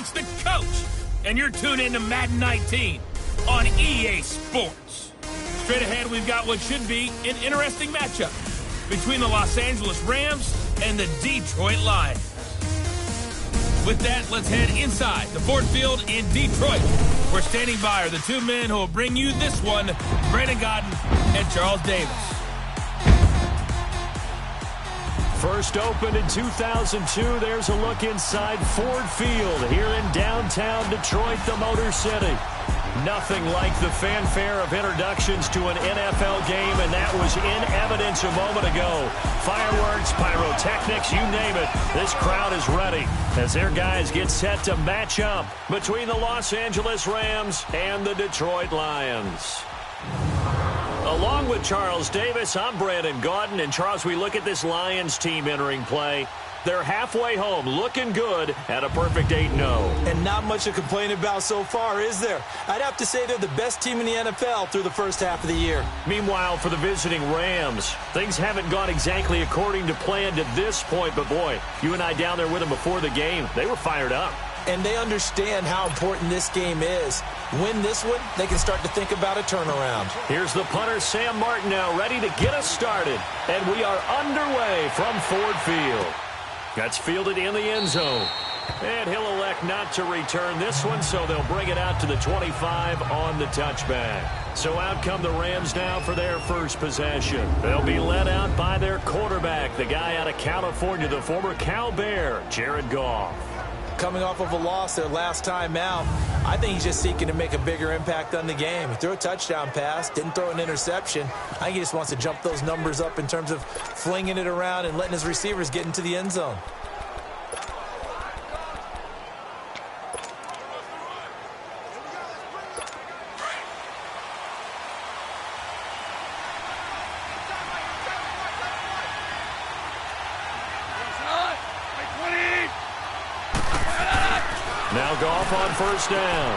It's the coach, and you're tuned in to Madden 19 on EA Sports. Straight ahead, we've got what should be an interesting matchup between the Los Angeles Rams and the Detroit Lions. With that, let's head inside the Ford Field in Detroit. We're standing by are the two men who will bring you this one, Brandon Godden and Charles Davis. First opened in 2002, there's a look inside Ford Field here in downtown Detroit, the Motor City. Nothing like the fanfare of introductions to an NFL game, and that was in evidence a moment ago. Fireworks, pyrotechnics, you name it. This crowd is ready as their guys get set to match up between the Los Angeles Rams and the Detroit Lions. Along with Charles Davis, I'm Brandon Gaudin. And Charles, we look at this Lions team entering play. They're halfway home, looking good at a perfect 8-0. And not much to complain about so far, is there? I'd have to say they're the best team in the NFL through the first half of the year. Meanwhile, for the visiting Rams, things haven't gone exactly according to plan to this point. But, boy, you and I down there with them before the game, they were fired up. And they understand how important this game is. Win this one, they can start to think about a turnaround. Here's the punter, Sam Martin, now ready to get us started. And we are underway from Ford Field. That's fielded in the end zone. And he'll elect not to return this one, so they'll bring it out to the 25 on the touchback. So out come the Rams now for their first possession. They'll be led out by their quarterback, the guy out of California, the former Cal Bear, Jared Goff. Coming off of a loss their last time out, I think he's just seeking to make a bigger impact on the game. He threw a touchdown pass, didn't throw an interception. I think he just wants to jump those numbers up in terms of flinging it around and letting his receivers get into the end zone. Now Goff on first down.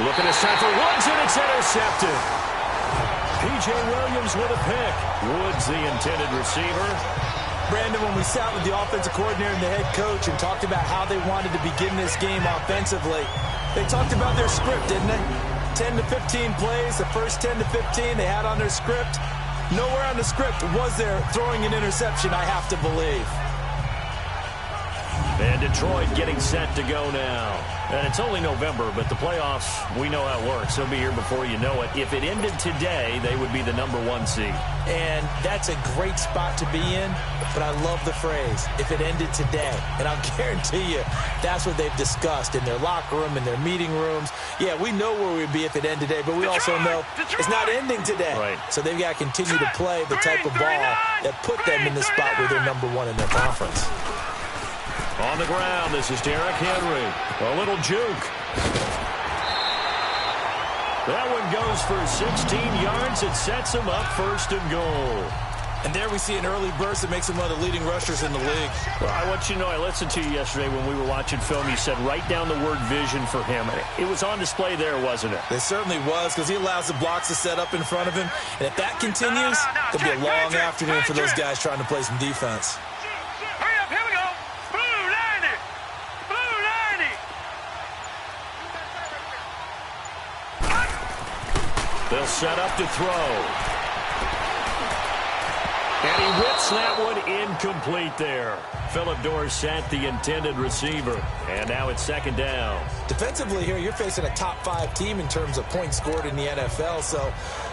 Looking to set for Woods, and it's intercepted. P.J. Williams with a pick. Woods, the intended receiver. Brandon, when we sat with the offensive coordinator and the head coach and talked about how they wanted to begin this game offensively, they talked about their script, didn't they? 10 to 15 plays, the first 10 to 15 they had on their script. Nowhere on the script was there throwing an interception, I have to believe. And Detroit getting set to go now. And it's only November, but the playoffs, we know how it works. They'll be here before you know it. If it ended today, they would be the #1 seed. And that's a great spot to be in, but I love the phrase, if it ended today. And I'll guarantee you, that's what they've discussed in their locker room, in their meeting rooms. Yeah, we know where we'd be if it ended today, but we also know it's not ending today. Right. So they've got to continue to play the type of ball that put them in the spot where they're #1 in their conference. On the ground, this is Derrick Henry. A little juke. That one goes for 16 yards. It sets him up first and goal. And there we see an early burst that makes him one of the leading rushers in the league. Well, I want you to know, I listened to you yesterday when we were watching film. You said write down the word vision for him. It was on display there, wasn't it? It certainly was, because he allows the blocks to set up in front of him. And if that continues, it'll be a long afternoon for those guys trying to play some defense. They'll set up to throw. And he whips that one incomplete there. Philip Dorsett, the intended receiver. And now it's second down. Defensively here, you're facing a top-5 team in terms of points scored in the NFL. So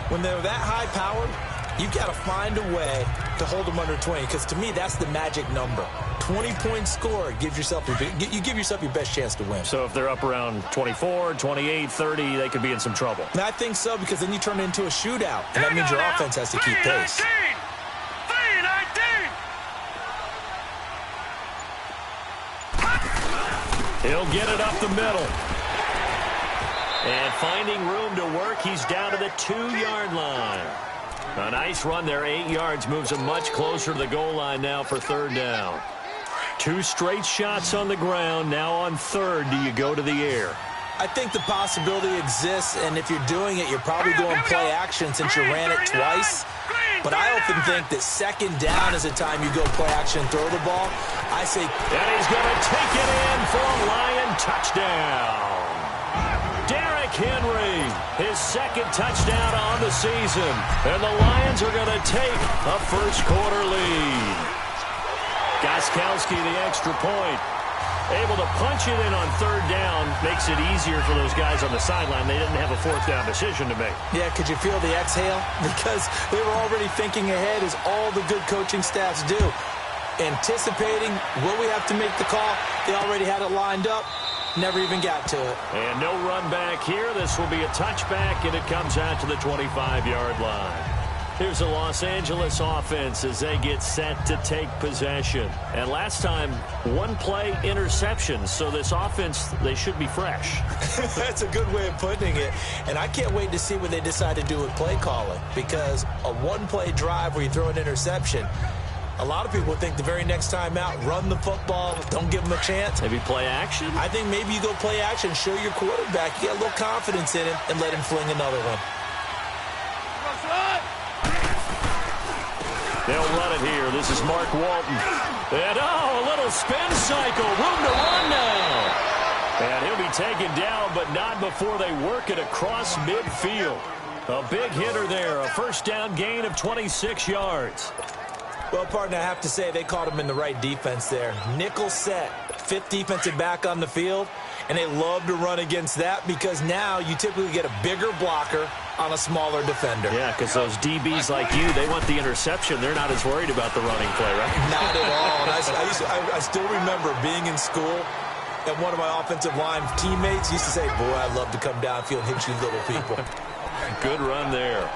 when they're that high-powered, you've got to find a way to hold them under 20. Because to me, that's the magic number. 20 points scored gives yourself you give yourself your best chance to win. So if they're up around 24, 28, 30, they could be in some trouble. And I think so, because then you turn it into a shootout, and that means your offense has to keep pace. He'll get it up the middle. And finding room to work, he's down to the 2-yard line. A nice run there, 8 yards, moves him much closer to the goal line now for third down. 2 straight shots on the ground. Now on third, do you go to the air? I think the possibility exists, and if you're doing it, you're probably going play action since you ran it twice. But I often think that second down is a time you go play action and throw the ball. I say... And he's going to take it in for a Lion touchdown. Derrick Henry, his second touchdown on the season. And the Lions are going to take a first-quarter lead. Gostkowski, the extra point. Able to punch it in on third down. Makes it easier for those guys on the sideline. They didn't have a fourth down decision to make. Yeah, could you feel the exhale? Because they were already thinking ahead, as all the good coaching staffs do. Anticipating, will we have to make the call? They already had it lined up. Never even got to it. And no run back here. This will be a touchback, and it comes out to the 25-yard line. Here's the Los Angeles offense as they get set to take possession. And last time, one-play interception. So this offense, they should be fresh. That's a good way of putting it. And I can't wait to see what they decide to do with play calling. Because a one-play drive where you throw an interception, a lot of people think the very next time out, run the football, don't give them a chance. Maybe play action? I think maybe you go play action, show your quarterback, you get a little confidence in him, and let him fling another one. They'll run it here. This is Mark Walton. And, a little spin cycle. Room to run now. And he'll be taken down, but not before they work it across midfield. A big hitter there. A first down gain of 26 yards. Well, partner, I have to say they caught him in the right defense there. Nickel set, fifth defensive back on the field, and they love to run against that because now you typically get a bigger blocker on a smaller defender. Yeah, because those DBs like you, they want the interception. They're not as worried about the running play, right? Not at all. And I still remember being in school, and one of my offensive line teammates used to say, boy, I'd love to come downfield and hit you little people. Good run there.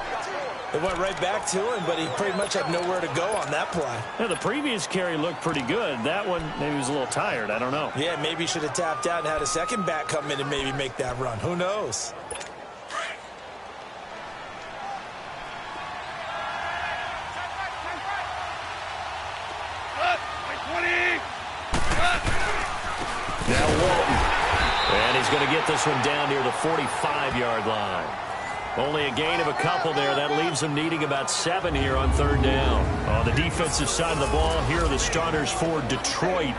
It went right back to him, but he pretty much had nowhere to go on that play. Yeah, the previous carry looked pretty good. That one, maybe he was a little tired. I don't know. Yeah, maybe he should have tapped out and had a second back come in and maybe make that run. Who knows? Now Walton. And he's going to get this one down near the 45-yard line. Only a gain of a couple there. That leaves them needing about 7 here on third down. On the defensive side of the ball, here are the starters for Detroit.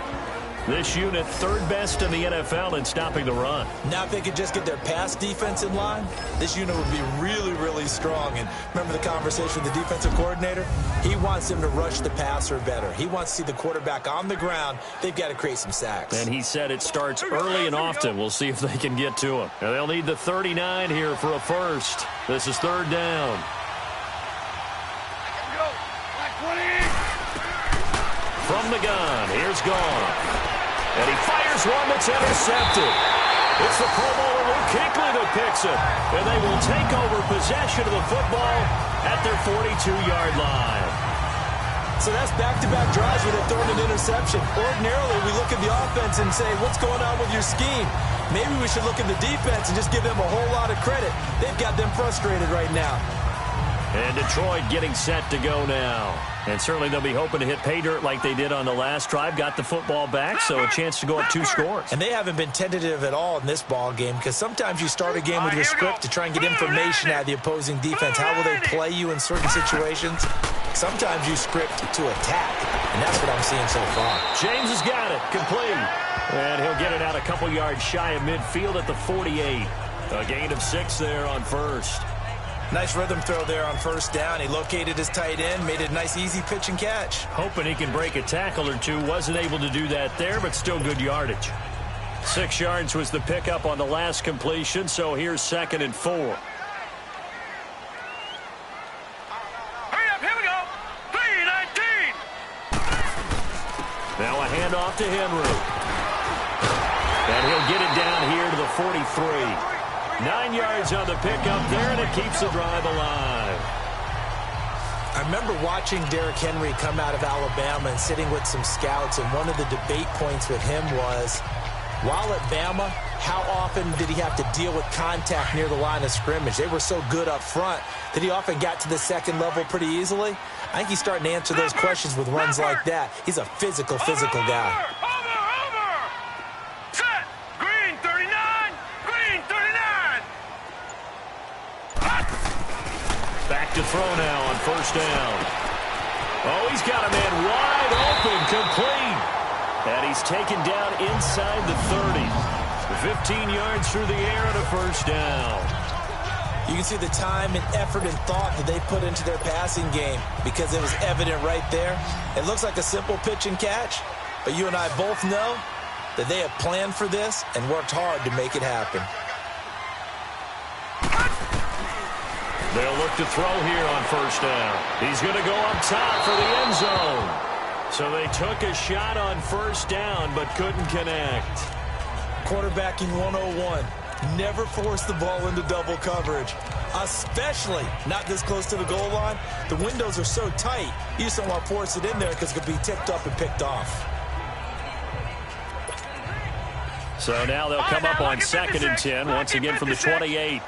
This unit, third best in the NFL in stopping the run. Now, if they could just get their pass defense in line, this unit would be really, really strong. And remember the conversation with the defensive coordinator? He wants them to rush the passer better. He wants to see the quarterback on the ground. They've got to create some sacks. And he said it starts early and often. We'll see if they can get to him. And they'll need the 39 here for a first. This is third down. From the gun, here's Gone. And he fires one that's intercepted. It's the Pro Bowler Luke Kuechly that picks it. And they will take over possession of the football at their 42-yard line. So that's back-to-back drives where they're throwing an interception. Ordinarily, we look at the offense and say, what's going on with your scheme? Maybe we should look at the defense and just give them a whole lot of credit. They've got them frustrated right now. And Detroit getting set to go now. And certainly they'll be hoping to hit pay dirt like they did on the last drive. Got the football back, so a chance to go up 2 scores. And they haven't been tentative at all in this ball game because sometimes you start a game with your script to try and get information out of the opposing defense. How will they play you in certain situations? Sometimes you script to attack, and that's what I'm seeing so far. James has got it. Complete. And he'll get it out a couple yards shy of midfield at the 48. A gain of 6 there on first. Nice rhythm throw there on first down. He located his tight end, made it a nice easy pitch and catch. Hoping he can break a tackle or two. Wasn't able to do that there, but still good yardage. 6 yards was the pickup on the last completion, so here's 2nd and 4. Hurry up, here we go. 3-19. Now a handoff to Henry. And he'll get it down here to the 43. 9 yards on the pickup there, and it keeps the drive alive. I remember watching Derrick Henry come out of Alabama and sitting with some scouts, and one of the debate points with him was, while at Bama, how often did he have to deal with contact near the line of scrimmage? They were so good up front that he often got to the second level pretty easily. I think he's starting to answer those questions with runs like that. He's a physical guy. back to throw now on first down. Oh, he's got a man wide open, complete. And he's taken down inside the 30. 15 yards through the air and a first down. You can see the time and effort and thought that they put into their passing game because it was evident right there. It looks like a simple pitch and catch, but you and I both know that they have planned for this and worked hard to make it happen. They'll look to throw here on first down. He's going to go up top for the end zone. So they took a shot on first down but couldn't connect. Quarterbacking 101. Never force the ball into double coverage, especially not this close to the goal line. The windows are so tight, you just don't want to force it in there because it could be tipped up and picked off. So now they'll come up on 2nd and 10, once again from the 28.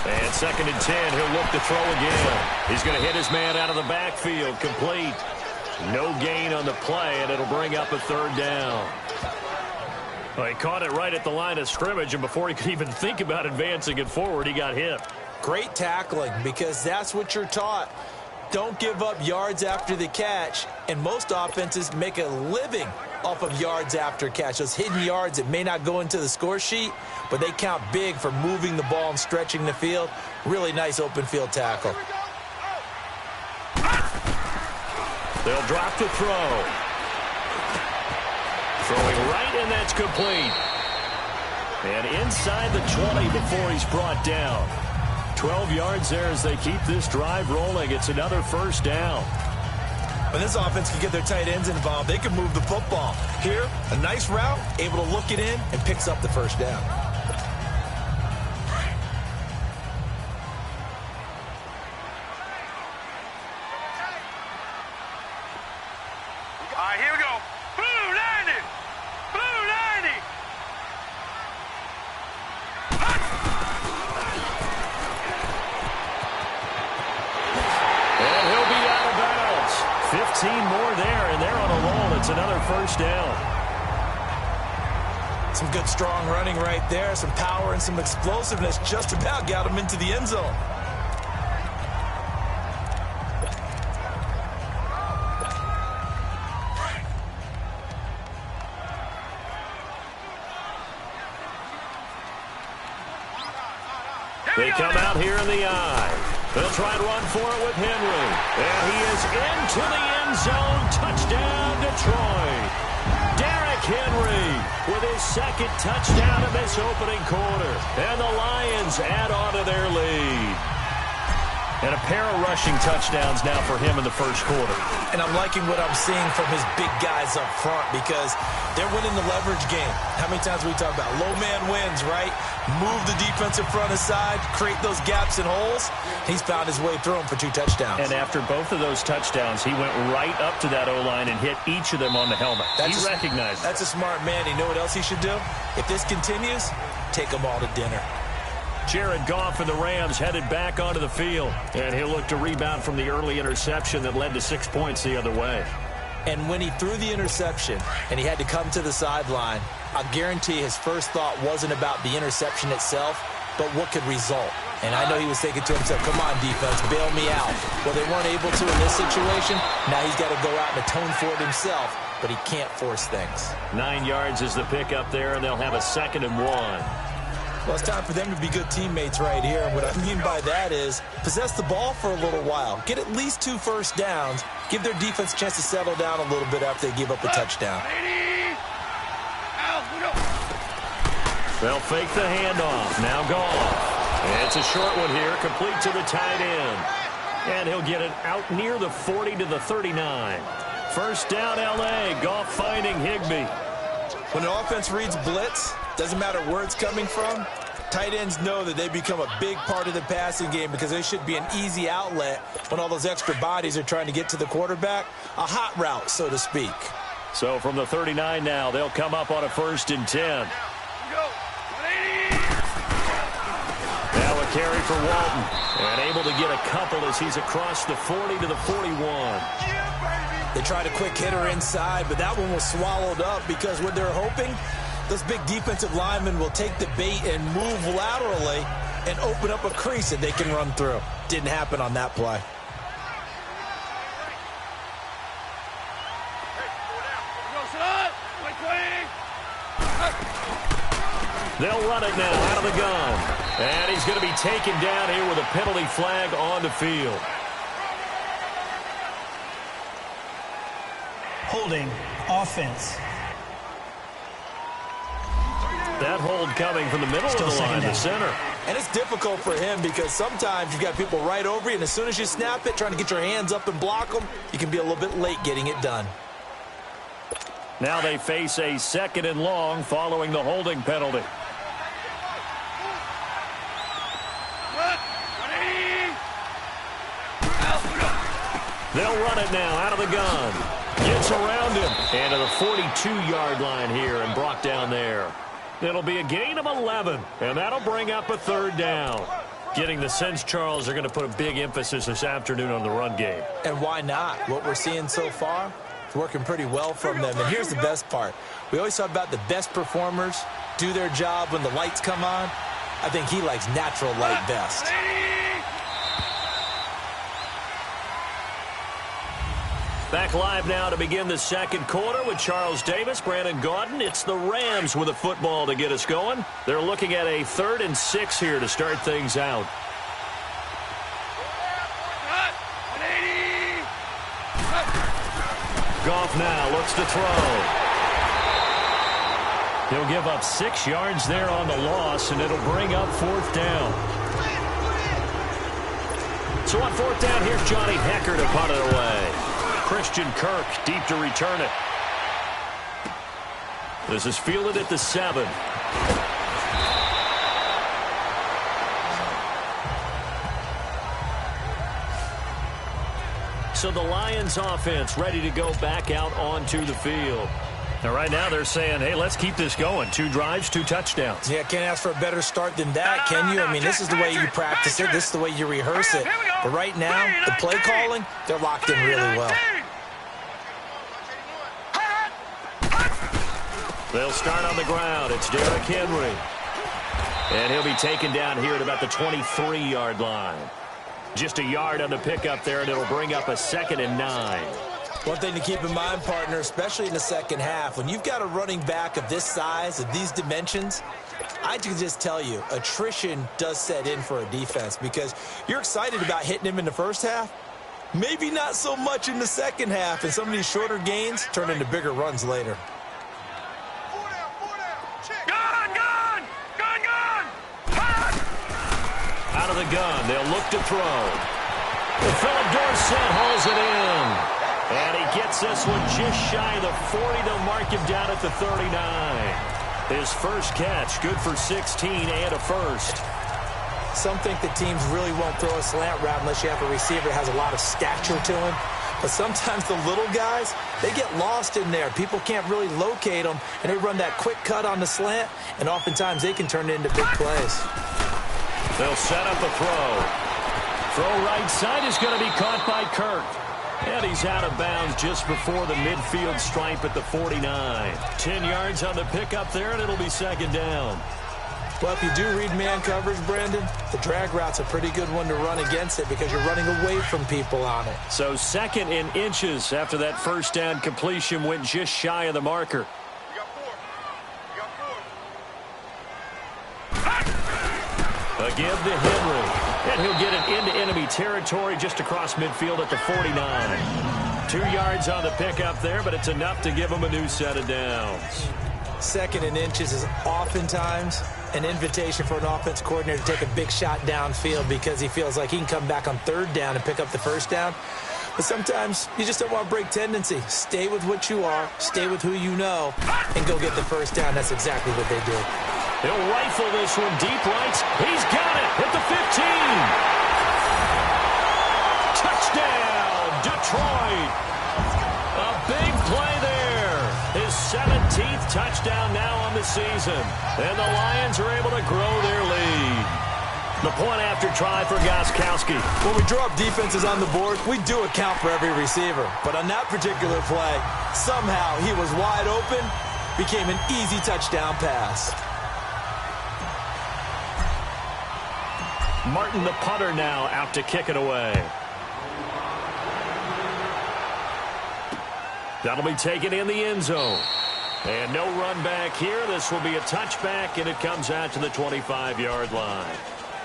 And 2nd and 10, he'll look to throw again. He's going to hit his man out of the backfield, complete. No gain on the play, and it'll bring up a third down. Well, he caught it right at the line of scrimmage, and before he could even think about advancing it forward, he got hit. Great tackling, because that's what you're taught. Don't give up yards after the catch, and most offenses make a living off of yards after catch. Those hidden yards that may not go into the score sheet, but they count big for moving the ball and stretching the field. Really nice open field tackle. They'll drop the throw. Throwing right, and that's complete. And inside the 20 before he's brought down. 12 yards there as they keep this drive rolling. It's another first down. When this offense can get their tight ends involved, they can move the football. Here, a nice route, able to look it in, and picks up the first down. All right, here we go. Blue 90! Blue 90! And he'll be out of bounds. 15 more there, and they're on a roll. It's another first down. Some good, strong running right there. Some power and some explosiveness just about got him into the end zone. They come out here in the eye. They'll try and run for it with Henry. And he is into the end zone. Touchdown, Detroit. Derrick Henry with his second touchdown in this opening quarter. And the Lions add on to their lead. And a pair of rushing touchdowns now for him in the first quarter. And I'm liking what I'm seeing from his big guys up front because they're winning the leverage game. How many times we talk about low man wins, right? Move the defensive front aside, create those gaps and holes. He's found his way through them for 2 touchdowns. And after both of those touchdowns, he went right up to that O-line and hit each of them on the helmet. He recognized it. That's a smart man. You know what else he should do? If this continues, take them all to dinner. Jared Goff and the Rams headed back onto the field. And he'll look to rebound from the early interception that led to 6 points the other way. And when he threw the interception and he had to come to the sideline, I guarantee his first thought wasn't about the interception itself, but what could result. And I know he was thinking to himself, come on, defense, bail me out. Well, they weren't able to in this situation. Now he's got to go out and atone for it himself, but he can't force things. 9 yards is the pickup there, and they'll have a 2nd and 1. Well, it's time for them to be good teammates right here. And what I mean by that is possess the ball for a little while. Get at least 2 first downs. Give their defense a chance to settle down a little bit after they give up a touchdown. They'll fake the handoff. Now Goff. It's a short one here, complete to the tight end. And he'll get it out near the 40 to the 39. First down, L.A. Goff finding Higbee. When an offense reads blitz, doesn't matter where it's coming from, tight ends know that they become a big part of the passing game because they should be an easy outlet when all those extra bodies are trying to get to the quarterback. A hot route, so to speak. So from the 39 now, they'll come up on a 1st and 10. Now a carry for Walton. And able to get a couple as he's across the 40 to the 41. They tried a quick hitter inside, but that one was swallowed up because what they're hoping, those big defensive linemen will take the bait and move laterally and open up a crease that they can run through. Didn't happen on that play. They'll run it now out of the gun. And he's going to be taken down here with a penalty flag on the field. Holding offense. That hold coming from the middle of the line to center. And it's difficult for him because sometimes you've got people right over you, and as soon as you snap it, trying to get your hands up and block them, you can be a little bit late getting it done. Now they face a 2nd and long following the holding penalty. They'll run it now out of the gun. Gets around him. And to the 42-yard line here and brought down there. It'll be a gain of 11, and that'll bring up a 3rd down. Getting the sense, Charles, they're going to put a big emphasis this afternoon on the run game. And why not? What we're seeing so far, it's working pretty well from them. And here's the best part. We always talk about the best performers do their job when the lights come on. I think he likes natural light best. Back live now to begin the 2nd quarter with Charles Davis, Brandon Gaudin. It's the Rams with a football to get us going. They're looking at a 3rd and 6 here to start things out. Goff now looks to throw. He'll give up 6 yards there on the loss, and it'll bring up 4th down. So on 4th down, here's Johnny Hecker to punt it away. Christian Kirk deep to return it. This is fielded at the 7. So the Lions offense ready to go back out onto the field. Now right now they're saying, hey, let's keep this going. 2 drives, 2 touchdowns. Yeah, can't ask for a better start than that, can you? I mean, this is the way you practice it. This is the way you rehearse it. But right now, the play calling, they're locked in really well. They'll start on the ground. It's Derrick Henry. And he'll be taken down here at about the 23-yard line. Just a yard on the pickup there, and it'll bring up a 2nd and 9. One thing to keep in mind, partner, especially in the second half, when you've got a running back of this size, of these dimensions, I can just tell you, attrition does set in for a defense because you're excited about hitting him in the first half. Maybe not so much in the second half, and some of these shorter gains turn into bigger runs later. Out of the gun, they'll look to throw. Philip Dorsett hauls it in. And he gets this one just shy of the 40. They'll mark him down at the 39. His first catch, good for 16 and a first. Some think that teams really won't throw a slant route unless you have a receiver that has a lot of stature to him. But sometimes the little guys, they get lost in there. People can't really locate them, and they run that quick cut on the slant, and oftentimes they can turn it into big plays. They'll set up a throw. Throw right side is going to be caught by Kirk. And he's out of bounds just before the midfield stripe at the 49. 10 yards on the pickup there, and it'll be 2nd down. Well, if you do read man coverage, Brandon, the drag route's a pretty good one to run against it because you're running away from people on it. So 2nd in inches after that first down completion went just shy of the marker. A give to Henry. And he'll get it into enemy territory just across midfield at the 49. 2 yards on the pickup there, but it's enough to give him a new set of downs. 2nd in inches is oftentimes an invitation for an offense coordinator to take a big shot downfield because he feels like he can come back on 3rd down and pick up the first down. But sometimes you just don't want to break tendency. Stay with what you are, stay with who you know, and go get the first down. That's exactly what they did. He'll rifle this one deep right. He's got it at the 15. Touchdown, Detroit. A big play there. His 17th touchdown now on the season. And the Lions are able to grow their lead. The point after try for Gostkowski. When we draw up defenses on the board, we do account for every receiver. But on that particular play, somehow he was wide open, became an easy touchdown pass. Martin, the punter, now out to kick it away. That'll be taken in the end zone. And no run back here. This will be a touchback, and it comes out to the 25-yard line.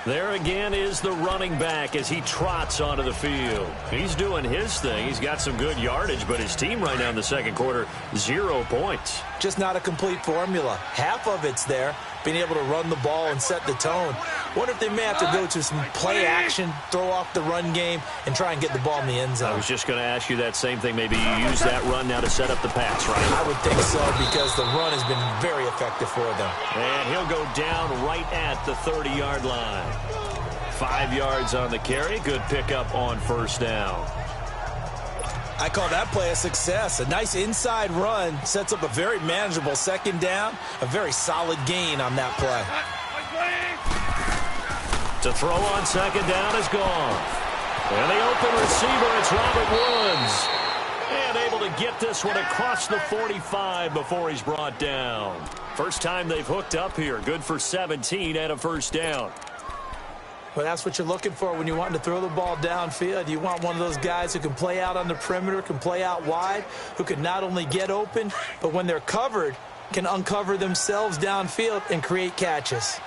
There again is the running back as he trots onto the field. He's doing his thing. He's got some good yardage, but his team right now in the second quarter, 0 points. Just not a complete formula. Half of it's there, being able to run the ball and set the tone. Wonder if they may have to go to some play action, throw off the run game, and try and get the ball in the end zone. I was just going to ask you that same thing. Maybe you use that run now to set up the pass, right? I would think so, because the run has been very effective for them. And he'll go down right at the 30-yard line. 5 yards on the carry. Good pickup on first down. I call that play a success. A nice inside run sets up a very manageable second down. A very solid gain on that play. To throw on second down is gone. And the open receiver, it's Robert Woods. And able to get this one across the 45 before he's brought down. First time they've hooked up here. Good for 17 and a first down. Well, that's what you're looking for when you want to throw the ball downfield. You want one of those guys who can play out on the perimeter, can play out wide, who can not only get open, but when they're covered, can uncover themselves downfield and create catches.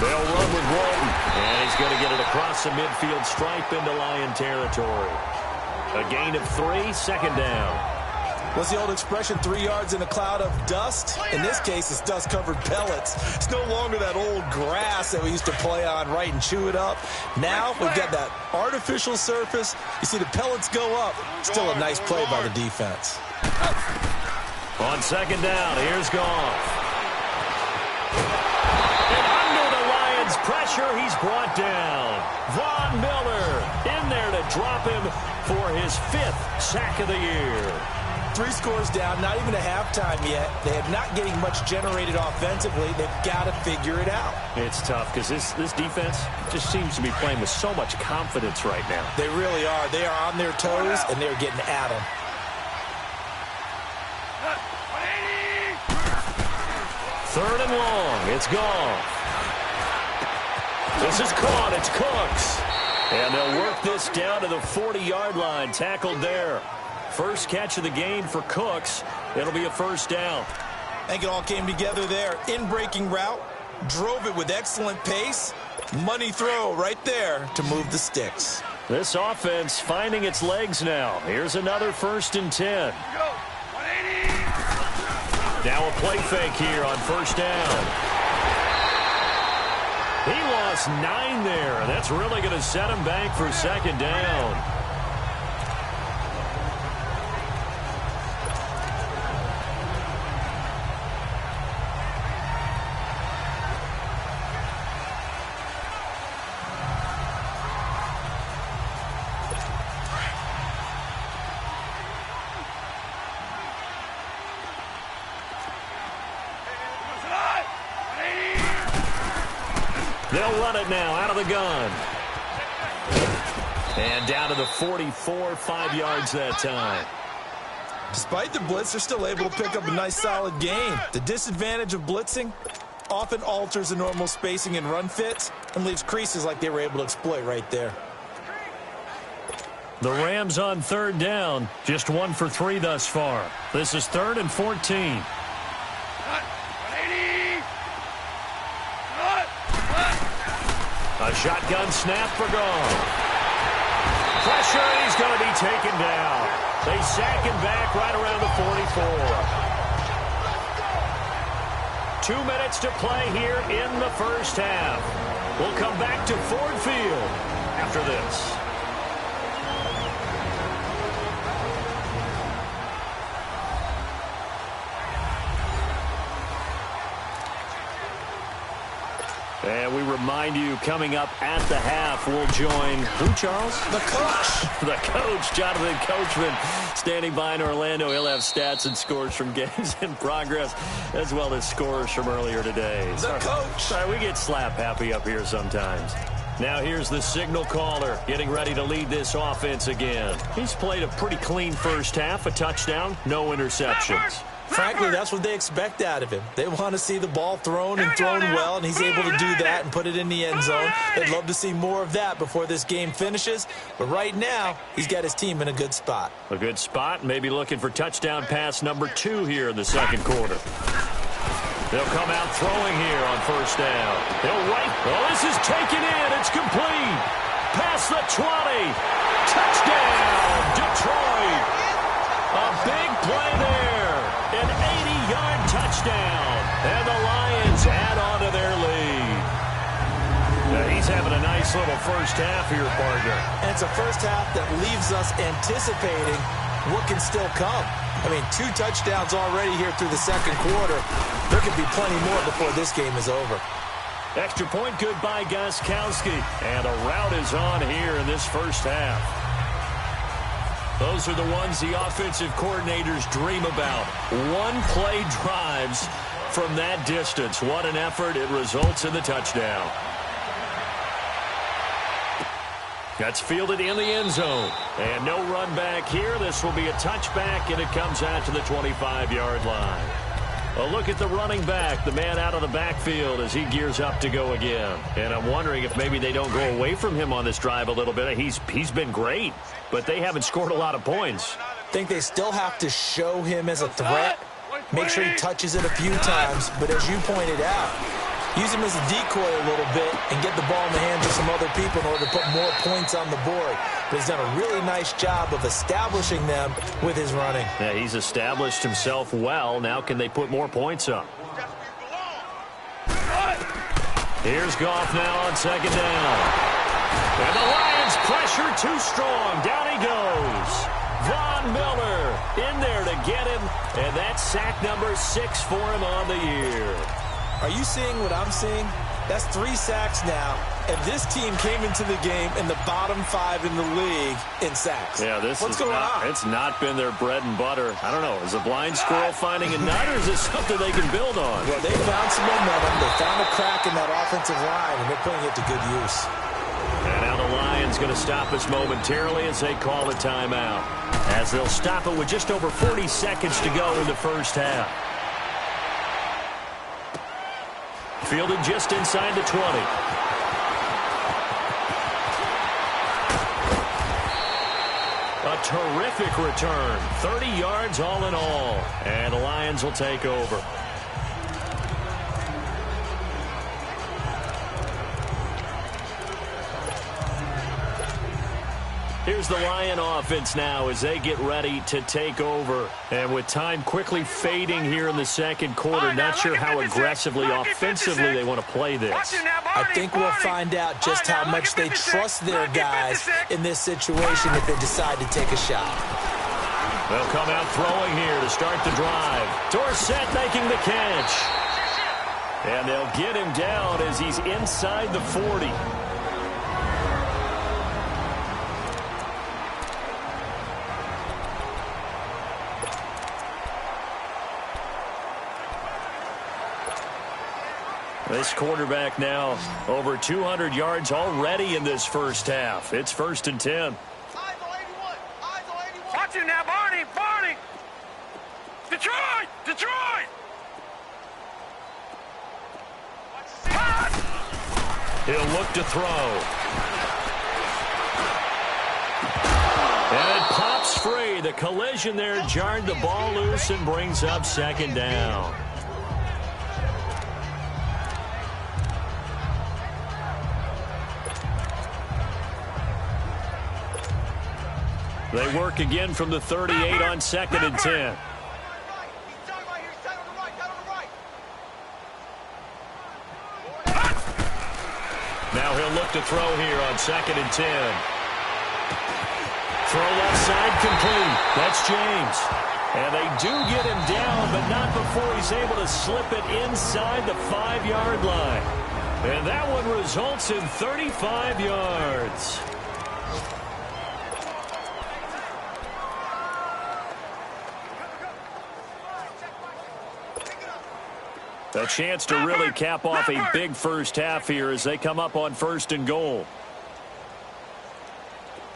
They'll run with Walton, and he's going to get it across the midfield stripe into Lion territory. A gain of 3, second down. What's the old expression, 3 yards in a cloud of dust? In this case, it's dust-covered pellets. It's no longer that old grass that we used to play on, right, and chew it up. Now we've got that artificial surface. You see the pellets go up. Still a nice play by the defense. On second down, here's Goff. And under the Lions' pressure, he's brought down. Von Miller in there to drop him for his 5th sack of the year. 3 scores down, not even a halftime yet. They are not getting much generated offensively. They've got to figure it out. It's tough because this defense just seems to be playing with so much confidence right now. They really are. They are on their toes, and they're getting at them. Third and long. It's gone. This is caught. It's Cooks. And they'll work this down to the 40-yard line. Tackled there. First catch of the game for Cooks. It'll be a first down. I think it all came together there. In-breaking route. Drove it with excellent pace. Money throw right there to move the sticks. This offense finding its legs now. Here's another 1st and 10. Now a play fake here on first down. He lost 9 there. That's really going to set him back for second down. They'll run it now out of the gun. And down to the 44, 5 yards that time. Despite the blitz, they're still able to pick up a nice solid gain. The disadvantage of blitzing often alters the normal spacing and run fits and leaves creases like they were able to exploit right there. The Rams on third down, just 1 for 3 thus far. This is 3rd and 14. A shotgun snap for Goff. Pressure, and he's going to be taken down. They sack him back right around the 44. 2 minutes to play here in the first half. We'll come back to Ford Field after this. And we remind you, coming up at the half, we'll join who, Charles? The coach. The coach, Jonathan Coachman, standing by in Orlando. He'll have stats and scores from games in progress, as well as scores from earlier today. The coach. Sorry, we get slap happy up here sometimes. Now here's the signal caller getting ready to lead this offense again. He's played a pretty clean first half, a touchdown, no interceptions. Frankly, that's what they expect out of him. They want to see the ball thrown and thrown well, and he's able to do that and put it in the end zone. They'd love to see more of that before this game finishes. But right now, he's got his team in a good spot. A good spot, maybe looking for touchdown pass number 2 here in the second quarter. They'll come out throwing here on first down. They'll right. Oh, this is taken in. It's complete. Past the 20. Touchdown, Detroit. A big play there. An 80-yard touchdown. And the Lions add on to their lead. Now, he's having a nice little first half here, partner. And it's a first half that leaves us anticipating what can still come. I mean, 2 touchdowns already here through the second quarter. There could be plenty more before this game is over. Extra point good by Gostkowski. And a rout is on here in this first half. Those are the ones the offensive coordinators dream about. One-play drives from that distance. What an effort. It results in the touchdown. That's fielded in the end zone. And no run back here. This will be a touchback, and it comes out to the 25-yard line. A look at the running back, the man out of the backfield as he gears up to go again. And I'm wondering if maybe they don't go away from him on this drive a little bit. He's been great, but they haven't scored a lot of points. I think they still have to show him as a threat, make sure he touches it a few times, but as you pointed out, use him as a decoy a little bit and get the ball in the hands of some other people in order to put more points on the board. But he's done a really nice job of establishing them with his running. Yeah, he's established himself well. Now can they put more points up? Here's Goff now on second down. And the Lions pressure too strong. Down he goes. Von Miller in there to get him. And that's sack number 6 for him on the year. Are you seeing what I'm seeing? That's 3 sacks now, and this team came into the game in the bottom 5 in the league in sacks. Yeah, What's going on? It's not been their bread and butter. I don't know. Is a blind squirrel finding a nut, or is this something they can build on? Well, they found some momentum. They found a crack in that offensive line, and they're putting it to good use. And now the Lions going to stop us momentarily as they call a timeout. As they'll stop it with just over 40 seconds to go in the first half. Fielded just inside the 20. A terrific return. 30 yards all in all. And the Lions will take over. Here's the Lion offense now as they get ready to take over. And with time quickly fading here in the second quarter, not sure how aggressively, offensively they want to play this. I think we'll find out just how much they trust their guys in this situation if they decide to take a shot. They'll come out throwing here to start the drive. Dorsett making the catch. And they'll get him down as he's inside the 40. This quarterback now over 200 yards already in this first half. It's 1st and 10. Watch it now, Barney! Barney! Detroit! Detroit! He'll look to throw. And it pops free. The collision there jarred the ball loose and brings up second down. They work again from the 38 on 2nd and 10. Now he'll look to throw here on 2nd and 10. Throw left side complete. That's James. And they do get him down, but not before he's able to slip it inside the 5-yard line. And that one results in 35 yards. A chance to really cap off a big first half here as they come up on 1st and goal.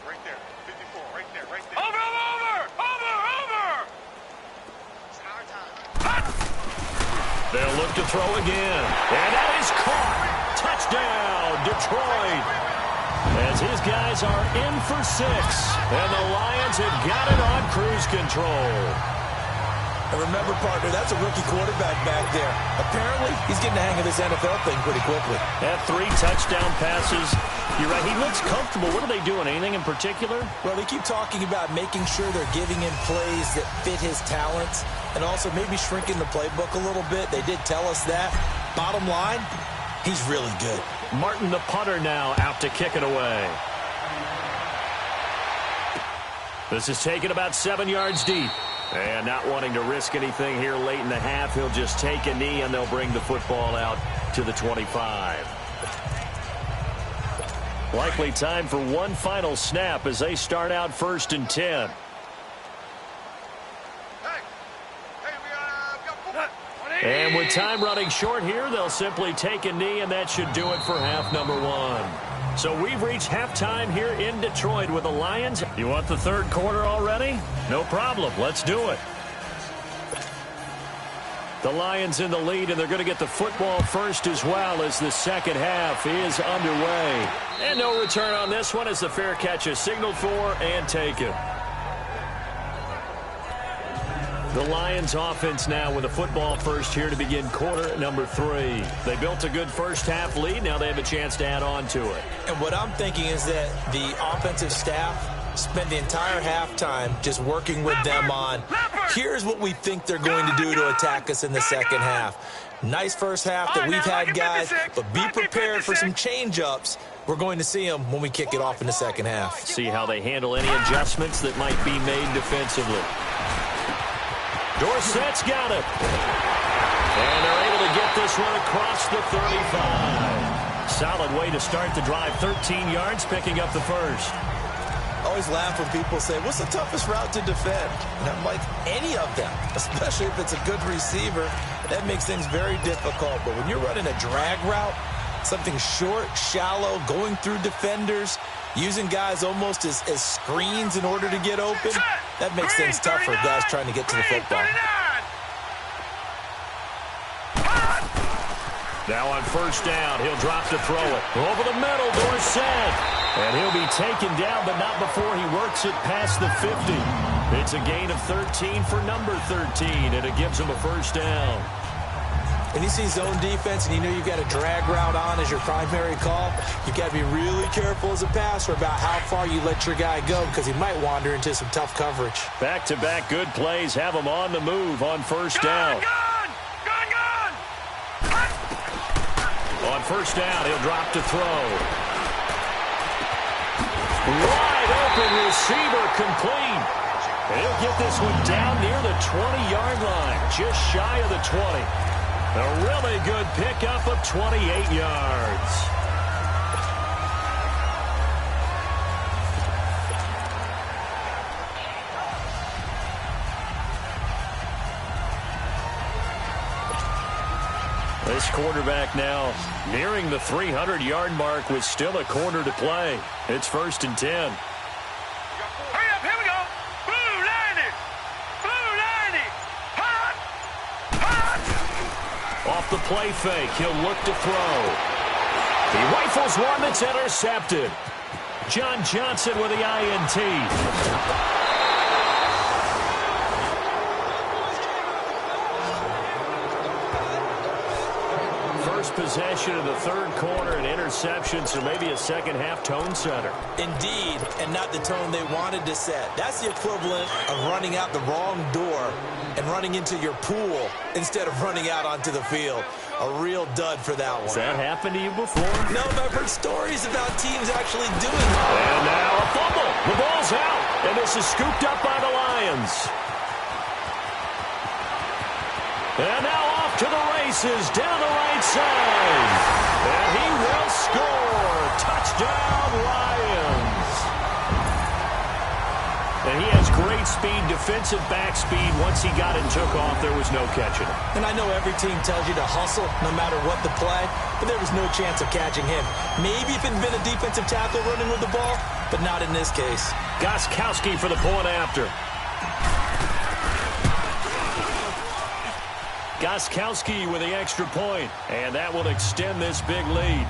Right there, 54, right there, right there. Over! It's our time. They'll look to throw again. And that is caught. Touchdown, Detroit. As his guys are in for 6. And the Lions have got it on cruise control. And remember, partner, that's a rookie quarterback back there. Apparently, he's getting the hang of this NFL thing pretty quickly. At 3 touchdown passes. You're right, he looks comfortable. What are they doing? Anything in particular? Well, they keep talking about making sure they're giving him plays that fit his talents and also maybe shrinking the playbook a little bit. They did tell us that. Bottom line, he's really good. Martin, the punter, now out to kick it away. This is taken about 7 yards deep. And not wanting to risk anything here late in the half, he'll just take a knee and they'll bring the football out to the 25. Likely time for one final snap as they start out 1st and 10. And with time running short here, they'll simply take a knee, and that should do it for half number 1. So we've reached halftime here in Detroit with the Lions. You want the 3rd quarter already? No problem. Let's do it. The Lions in the lead, and they're going to get the football first as well as the 2nd half is underway. And no return on this one as the fair catch is signaled for and taken. The Lions offense now with the football first here to begin quarter number 3. They built a good first half lead. Now they have a chance to add on to it. And what I'm thinking is that the offensive staff spent the entire halftime just working with them on, here's what we think they're going to do to attack us in the 2nd half. Nice first half that we've had, guys, but be prepared for some change-ups. We're going to see them when we kick it off in the 2nd half. See how they handle any adjustments that might be made defensively. Dorsett's got it. And they're able to get this one across the 35. Solid way to start the drive. 13 yards, picking up the first. I always laugh when people say, what's the toughest route to defend? And I'm like, any of them, especially if it's a good receiver. That makes things very difficult. But when you're running a drag route, something short, shallow, going through defenders, using guys almost as screens in order to get open, that makes things tough for guys trying to get to the football. Now on 1st down, he'll drop to throw it. Over the middle, Dorsett. And he'll be taken down, but not before he works it past the 50. It's a gain of 13 for number 13, and it gives him a 1st down. When you see zone defense and you know you've got a drag route on as your primary call, you've got to be really careful as a passer about how far you let your guy go because he might wander into some tough coverage. Back-to-back good plays have him on the move on 1st down. On 1st down, he'll drop to throw. Wide open receiver complete. And he'll get this one down near the 20-yard line, just shy of the 20. A really good pickup of 28 yards. This quarterback now nearing the 300-yard mark with still a quarter to play. It's 1st and 10. Hurry up, here we go. Blue 90. Blue 90. Hot. Hot. Off the play fake, he'll look to throw. He rifles one that's intercepted. John Johnson with the INT. Possession of the 3rd quarter, an interception, so maybe a 2nd half tone setter. Indeed, and not the tone they wanted to set. That's the equivalent of running out the wrong door and running into your pool instead of running out onto the field. A real dud for that one. Has that happened to you before? No, but I've heard stories about teams actually doing that. And now a fumble. The ball's out, and this is scooped up by the Lions. And now off to the races. races down the right side. And he will score. Touchdown, Lions. And he has great speed, defensive back speed. Once he got it and took off, there was no catching him. And I know every team tells you to hustle no matter what the play, but there was no chance of catching him. Maybe if it had been a defensive tackle running with the ball, but not in this case. Gostkowski for the point after. Gostkowski with the extra point, and that will extend this big lead.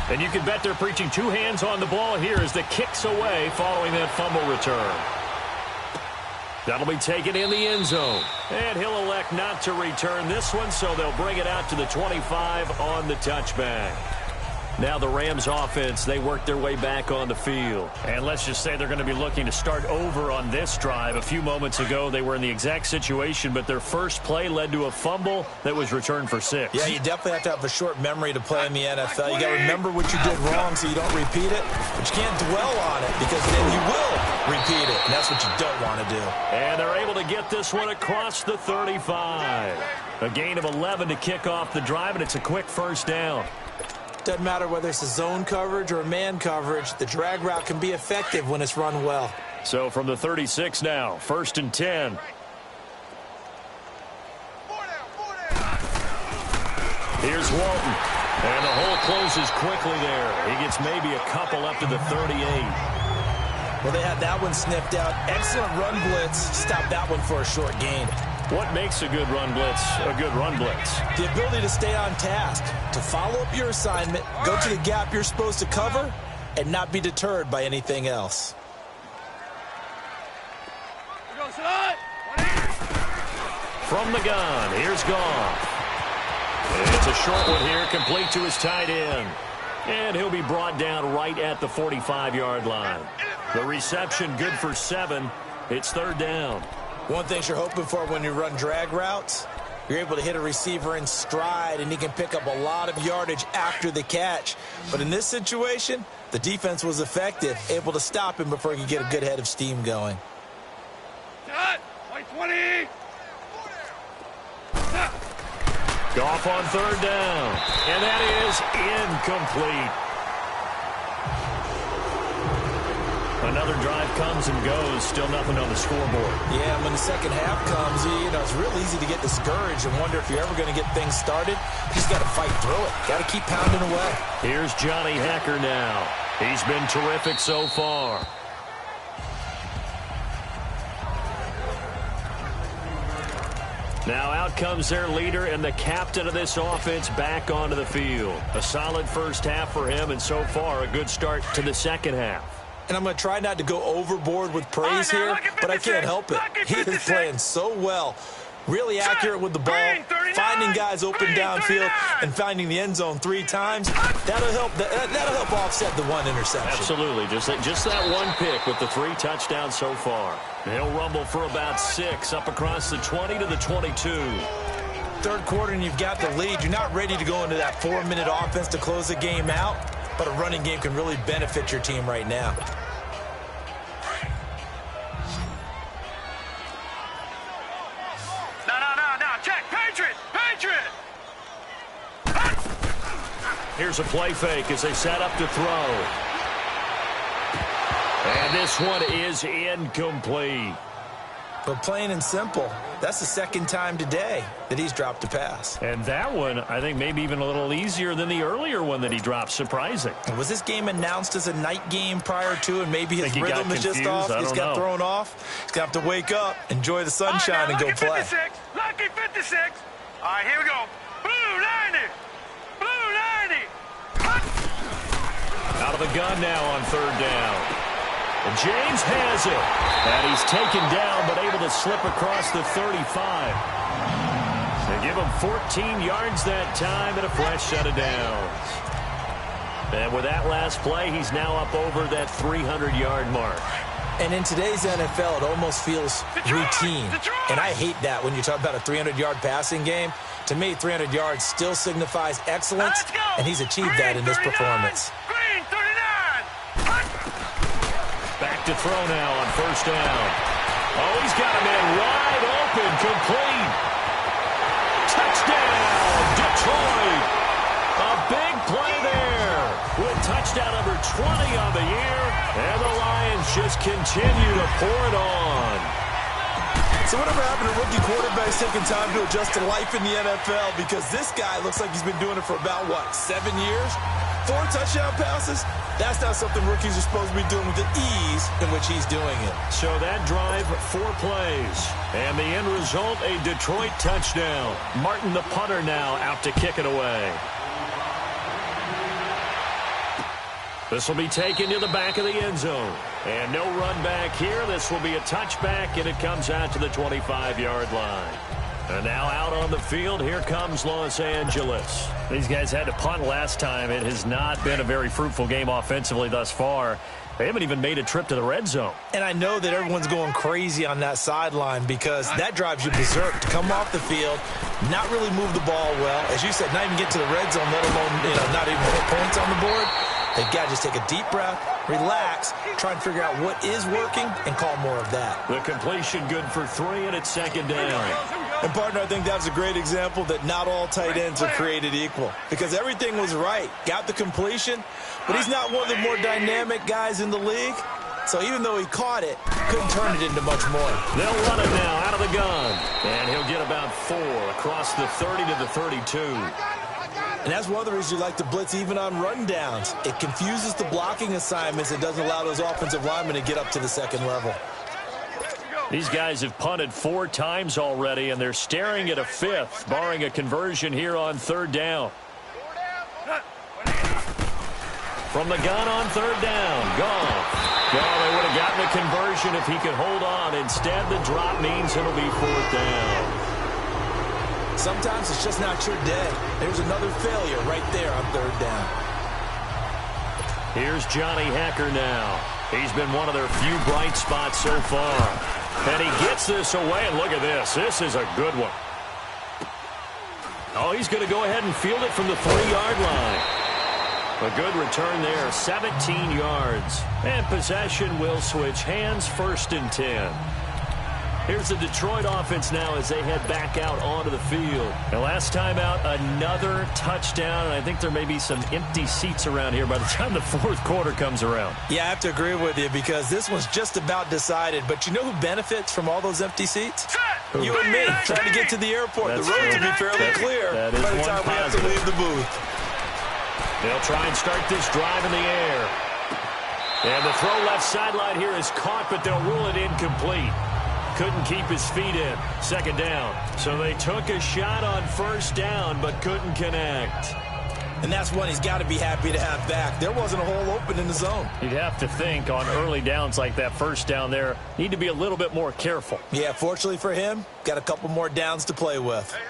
And you can bet they're preaching two hands on the ball here as the kick's away following that fumble return. That'll be taken in the end zone. And he'll elect not to return this one, so they'll bring it out to the 25 on the touchback. Now the Rams offense, they work their way back on the field. And let's just say they're going to be looking to start over on this drive. A few moments ago, they were in the exact situation, but their first play led to a fumble that was returned for 6. Yeah, you definitely have to have a short memory to play in the NFL. You got to remember what you did wrong so you don't repeat it, but you can't dwell on it because then you will repeat it, and that's what you don't want to do. And they're able to get this one across the 35. A gain of 11 to kick off the drive, and it's a quick first down. Doesn't matter whether it's a zone coverage or a man coverage, the drag route can be effective when it's run well. So from the 36 now, 1st and 10. Here's Walton. And the hole closes quickly there. He gets maybe a couple up to the 38. Well, they had that one sniffed out. Excellent run blitz. Stopped that one for a short gain. What makes a good run blitz a good run blitz? The ability to stay on task, to follow up your assignment, go to the gap you're supposed to cover, and not be deterred by anything else. From the gun, here's Goff. It's a short one here, complete to his tight end. And he'll be brought down right at the 45-yard line. The reception good for 7. It's 3rd down. One thing you're hoping for when you run drag routes, you're able to hit a receiver in stride, and he can pick up a lot of yardage after the catch. But in this situation, the defense was effective, able to stop him before he could get a good head of steam going. Goff on 3rd down, and that is incomplete. Another drive comes and goes, still nothing on the scoreboard. Yeah, when the second half comes, it's real easy to get discouraged and wonder if you're ever going to get things started. You just got to fight through it. Got to keep pounding away. Here's Johnny Hecker now. He's been terrific so far. Now out comes their leader and the captain of this offense back onto the field. A solid first half for him, and so far a good start to the second half. And I'm going to try not to go overboard with praise here, but I can't help it. He is playing so well. Really accurate with the ball, finding guys open downfield, and finding the end zone 3 times. That'll help offset the one interception. Absolutely. Just that one pick with the 3 touchdowns so far. He'll rumble for about 6 up across the 20 to the 22. 3rd quarter and you've got the lead. You're not ready to go into that 4-minute offense to close the game out, but a running game can really benefit your team right now. Here's a play fake as they set up to throw. And this one is incomplete. But plain and simple, that's the 2nd time today that he's dropped a pass. And that one, I think, maybe even a little easier than the earlier one that he dropped. Surprising. Was this game announced as a night game prior to, and maybe his rhythm is just off? He's got thrown off. He's going to have to wake up, enjoy the sunshine, and go play. 56. Lucky 56. All right, here we go. Blue 90. Blue 90. Out of the gun now on 3rd down. And James has it. And he's taken down, but able to slip across the 35. They give him 14 yards that time and a fresh set of downs. And with that last play, he's now up over that 300-yard mark. And in today's NFL, it almost feels routine. And I hate that when you talk about a 300-yard passing game. To me, 300 yards still signifies excellence, and he's achieved that in this performance. Green 39. Back to throw now on 1st down. Oh, he's got a man wide open, complete. Touchdown, Detroit. A big play there with touchdown number 20 on the year. And the Lions just continue to pour it on. So whatever happened to rookie quarterbacks taking time to adjust to life in the NFL? Because this guy looks like he's been doing it for about, 7 years? 4 touchdown passes? That's not something rookies are supposed to be doing with the ease in which he's doing it. So that drive, 4 plays. And the end result, a Detroit touchdown. Martin, the punter, now out to kick it away. This will be taken to the back of the end zone. And no run back here. This will be a touchback, and it comes out to the 25-yard line. And now out on the field, here comes Los Angeles. These guys had to punt last time. It has not been a very fruitful game offensively thus far. They haven't even made a trip to the red zone. And I know that everyone's going crazy on that sideline because that drives you berserk to come off the field, not really move the ball well. As you said, not even get to the red zone, let alone not even put points on the board. They've got to just take a deep breath, relax, try and figure out what is working, and call more of that. The completion good for 3, and it's second down. And, partner, I think that's a great example that not all tight ends are created equal because everything was right. Got the completion, but he's not one of the more dynamic guys in the league. So even though he caught it, couldn't turn it into much more. They'll run it now out of the gun. And he'll get about 4 across the 30 to the 32. And that's one of the reasons you like to blitz even on rundowns. It confuses the blocking assignments. It doesn't allow those offensive linemen to get up to the second level. These guys have punted 4 times already, and they're staring at a 5th, barring a conversion here on 3rd down. From the gun on 3rd down, gone. Well, they would have gotten a conversion if he could hold on. Instead, the drop means it'll be 4th down. Sometimes it's just not your day. There's another failure right there on 3rd down. Here's Johnny Hacker now. He's been one of their few bright spots so far. And he gets this away, and look at this. This is a good one. Oh, he's going to go ahead and field it from the 3-yard line. A good return there, 17 yards. And possession will switch hands, 1st and 10. Here's the Detroit offense now as they head back out onto the field. And last time out, another touchdown. And I think there may be some empty seats around here by the time the 4th quarter comes around. Yeah, I have to agree with you because this one's just about decided. But you know who benefits from all those empty seats? You and me, trying to get to the airport. The roads will be fairly clear by the time we have to leave the booth. They'll try and start this drive in the air. And the throw left sideline here is caught, but they'll rule it incomplete. Couldn't keep his feet in. 2nd down. So they took a shot on 1st down, but couldn't connect. And that's one he's got to be happy to have back. There wasn't a hole open in the zone. You'd have to think on early downs like that 1st down there, need to be a little bit more careful. Yeah, fortunately for him, got a couple more downs to play with. Hey,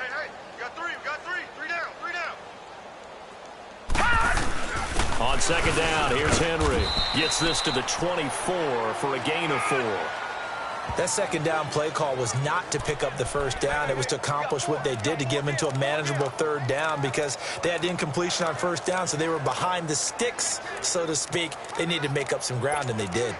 we got 3, we got 3. 3 down. On 2nd down, here's Henry. Gets this to the 24 for a gain of 4. That 2nd down play call was not to pick up the 1st down. It was to accomplish what they did to get them into a manageable 3rd down because they had incompletion on 1st down, so they were behind the sticks, so to speak. They needed to make up some ground, and they did.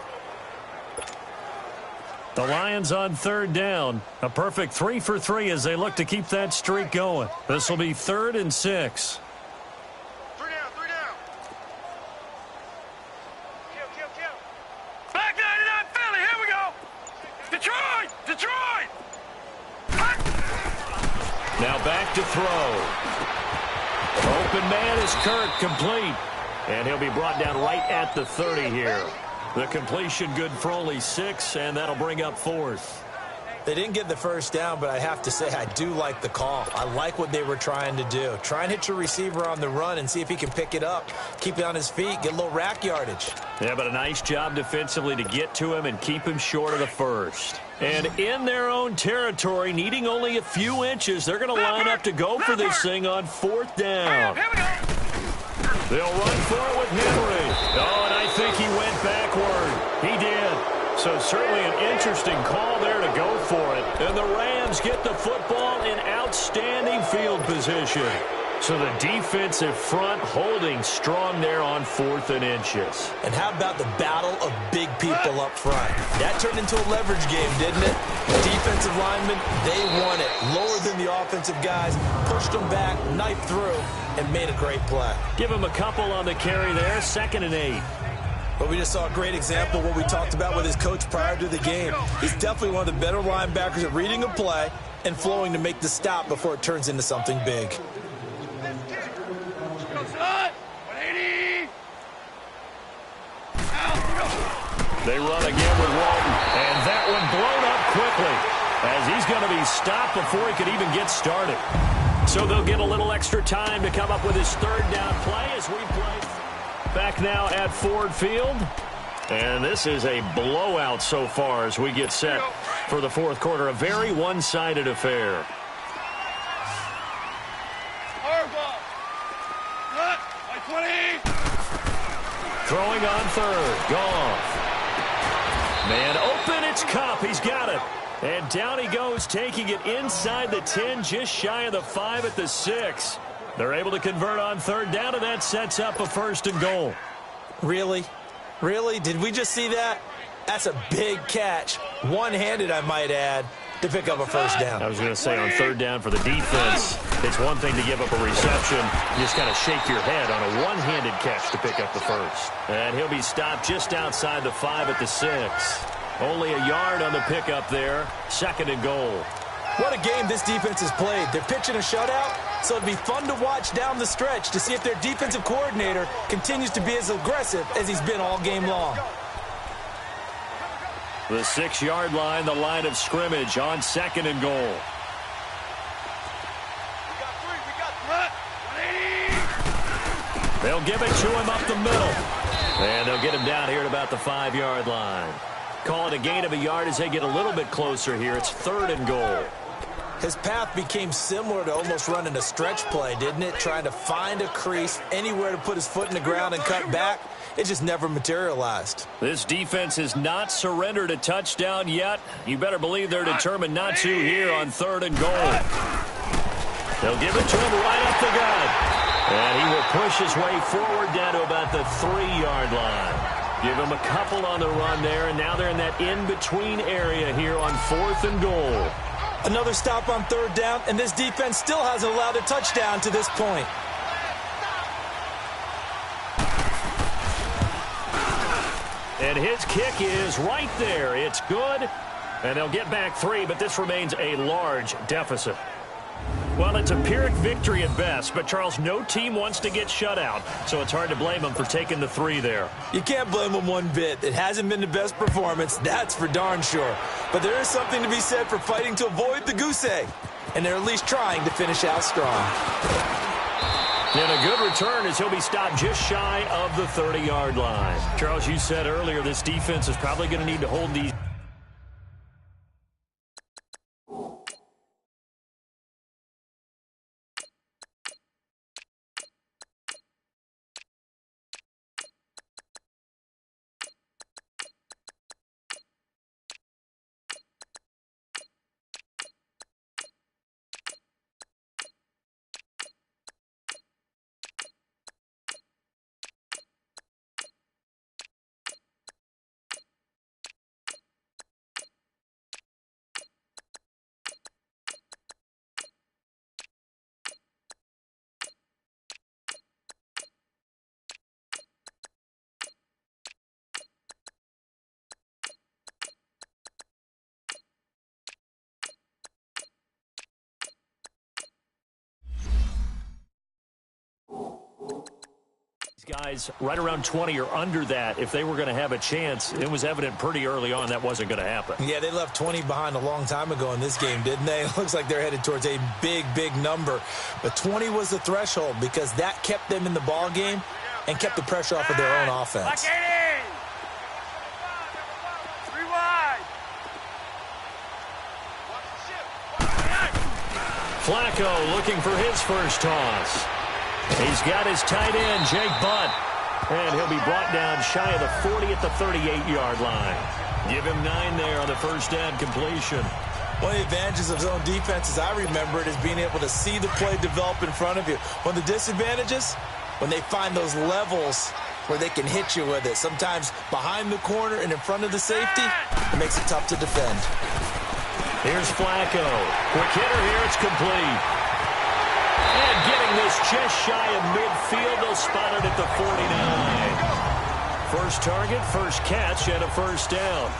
The Lions on 3rd down. A perfect 3 for 3 as they look to keep that streak going. This will be 3rd and 6. 3 down. Kill. Back 99 Philly, here we go. Detroit! Now back to throw. Open man is Kirk, complete. And he'll be brought down right at the 30 here. The completion good for only 6, and that'll bring up 4th. They didn't get the 1st down, but I have to say I do like the call. I like what they were trying to do. Try and hit your receiver on the run and see if he can pick it up. Keep it on his feet, get a little rack yardage. Yeah, but a nice job defensively to get to him and keep him short of the 1st. And in their own territory, needing only a few inches, they're going to line up to go for this thing on 4th down. Here we go. They'll run for it with Henry. Oh, and I think he went backward. He did. So certainly an interesting call there to go for it. And the Rams get the football in outstanding field position. So the defensive front holding strong there on 4th and inches. And how about the battle of big people up front? That turned into a leverage game, didn't it? Defensive linemen, they won it. Lower than the offensive guys, pushed them back, knifed through, and made a great play. Give him a couple on the carry there, 2nd and 8. But we just saw a great example of what we talked about with his coach prior to the game. He's definitely one of the better linebackers at reading a play and flowing to make the stop before it turns into something big. They run again with Walton, and that one blown up quickly as he's going to be stopped before he could even get started. So they'll get a little extra time to come up with his 3rd down play as we play. Back now at Ford Field, and this is a blowout so far as we get set for the 4th quarter. A very one-sided affair. Throwing on 3rd, Goff. Man open, it's Kupp. He's got it. And down he goes, taking it inside the 10, just shy of the 5 at the 6. They're able to convert on 3rd down, and that sets up a 1st and goal. Really? Really? Did we just see that? That's a big catch. One-handed, I might add, to pick up a 1st down. I was going to say on 3rd down for the defense, it's one thing to give up a reception. You just kind of shake your head on a one-handed catch to pick up the 1st. And he'll be stopped just outside the 5 at the 6. Only a yard on the pickup there. 2nd and goal. What a game this defense has played. They're pitching a shutout, so it'd be fun to watch down the stretch to see if their defensive coordinator continues to be as aggressive as he's been all game long. The 6-yard line, the line of scrimmage on 2nd and goal. They'll give it to him up the middle. And they'll get him down here at about the 5-yard line. Call it a gain of a yard as they get a little bit closer here. It's 3rd and goal. His path became similar to almost running a stretch play, didn't it? Trying to find a crease, anywhere to put his foot in the ground and cut back. It just never materialized. This defense has not surrendered a touchdown yet. You better believe they're determined not to here on 3rd and goal. They'll give it to him right up the gut. And he will push his way forward down to about the 3-yard line. Give him a couple on the run there, and now they're in that in-between area here on 4th and goal. Another stop on 3rd down, and this defense still hasn't allowed a touchdown to this point. And his kick is right there. It's good, and they'll get back 3, but this remains a large deficit. Well, it's a Pyrrhic victory at best, but, Charles, no team wants to get shut out, so it's hard to blame them for taking the 3 there. You can't blame them one bit. It hasn't been the best performance, that's for darn sure. But there is something to be said for fighting to avoid the goose egg, and they're at least trying to finish out strong. And a good return as he'll be stopped just shy of the 30-yard line. Charles, you said earlier this defense is probably going to need to hold these. Guys right around 20 or under that, if they were going to have a chance, it was evident pretty early on that wasn't going to happen. Yeah, they left 20 behind a long time ago in this game, didn't they? It looks like they're headed towards a big, big number. But 20 was the threshold because that kept them in the ball game and kept the pressure off of their own offense. Flacco looking for his first toss. He's got his tight end, Jake Butt. And he'll be brought down shy of the 40 at the 38-yard line. Give him 9 there on the first down completion. One of the advantages of zone defense, as I remember it, is being able to see the play develop in front of you. One of the disadvantages, when they find those levels where they can hit you with it, sometimes behind the corner and in front of the safety, it makes it tough to defend. Here's Flacco. Quick hitter here, it's complete. And getting this just shy of midfield, they'll spot it at the 49. First target, first catch, and a first down.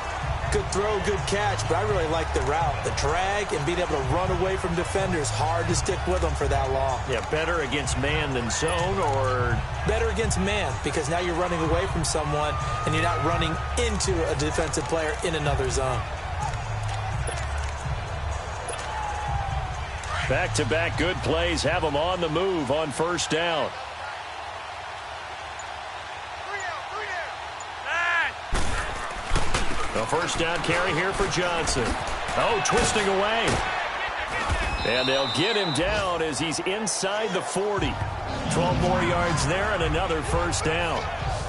Good throw, good catch, but I really like the route. The drag and being able to run away from defenders, hard to stick with them for that long. Yeah, better against man than zone, or? Better against man, because now you're running away from someone and you're not running into a defensive player in another zone. Back-to-back good plays have them on the move on first down. A first down carry here for Johnson. Oh, twisting away. And they'll get him down as he's inside the 40. 12 more yards there and another first down.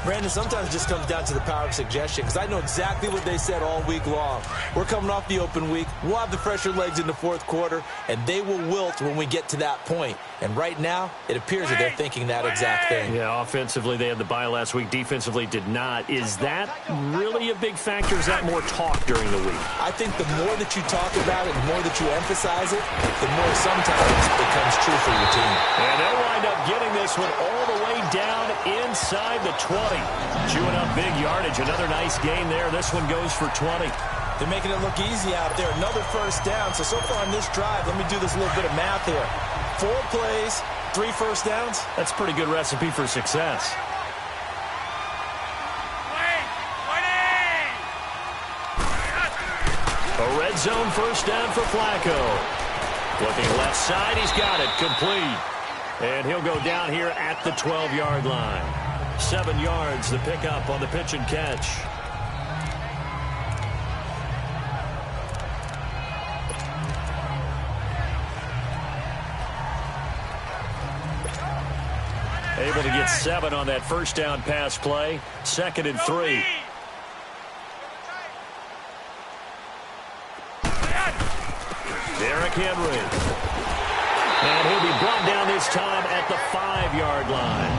Brandon, sometimes it just comes down to the power of suggestion, because I know exactly what they said all week long. We're coming off the open week. We'll have the fresher legs in the fourth quarter, and they will wilt when we get to that point. And right now, it appears that they're thinking that exact thing. Yeah, offensively, they had the bye last week. Defensively, did not. Is that really a big factor? Is that more talk during the week? I think the more that you talk about it, the more that you emphasize it, the more sometimes it comes true for your team. And they'll wind up getting this one all the way down inside the 20. Chewing up big yardage. Another nice gain there. This one goes for 20. They're making it look easy out there. Another first down. So far on this drive, let me do this little bit of math here. 4 plays, 3 first downs. That's a pretty good recipe for success. A red zone first down for Flacco. Looking left side, he's got it. Complete. And he'll go down here at the 12-yard line. 7 yards, the pickup on the pitch and catch. Able to get 7 on that first down pass play. 2nd and 3. Derrick Henry. And he'll be brought down this time at the 5-yard line.